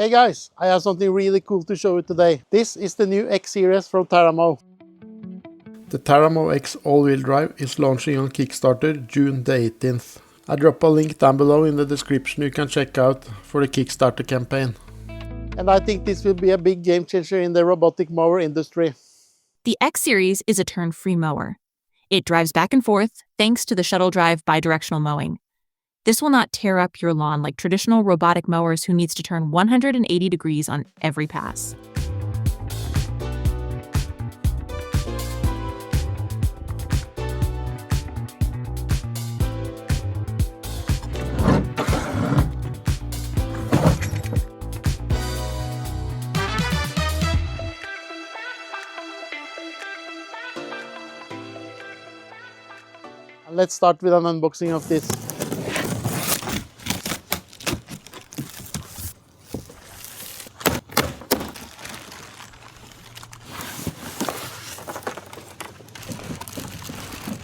Hey guys, I have something really cool to show you today. This is the new X series from TerraMow. The TerraMow X all-wheel drive is launching on Kickstarter June the 18th. I drop a link down below in the description you can check out for the Kickstarter campaign. And I think this will be a big game changer in the robotic mower industry. The X Series is a turn-free mower. It drives back and forth thanks to the shuttle drive bidirectional mowing. This will not tear up your lawn like traditional robotic mowers who needs to turn 180 degrees on every pass. Let's start with an unboxing of this.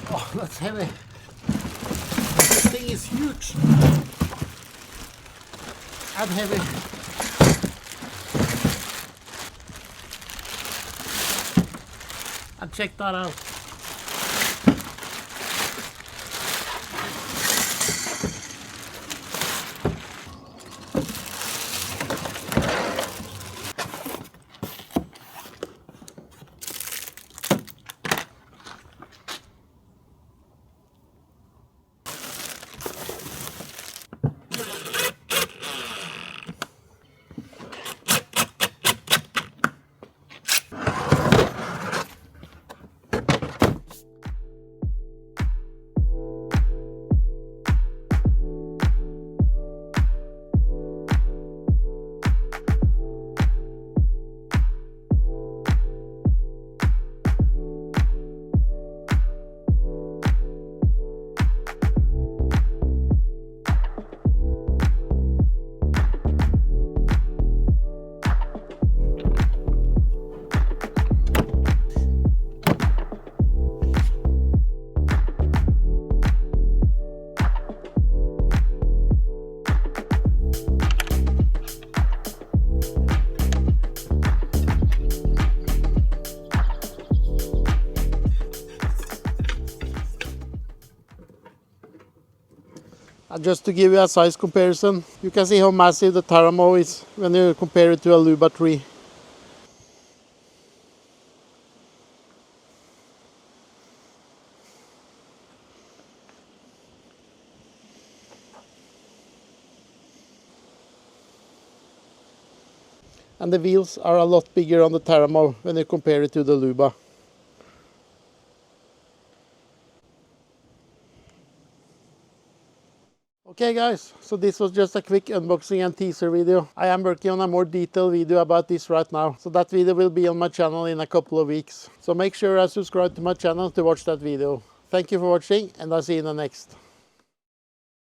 Oh, that's heavy. This thing is huge and heavy. And check that out. Just to give you a size comparison, you can see how massive the TerraMow is when you compare it to a Luba tree. And the wheels are a lot bigger on the TerraMow when you compare it to the Luba. Okay guys, so this was just a quick unboxing and teaser video. I am working on a more detailed video about this right now, so that video will be on my channel in a couple of weeks. So make sure I subscribe to my channel to watch that video. Thank you for watching, and I'll see you in the next.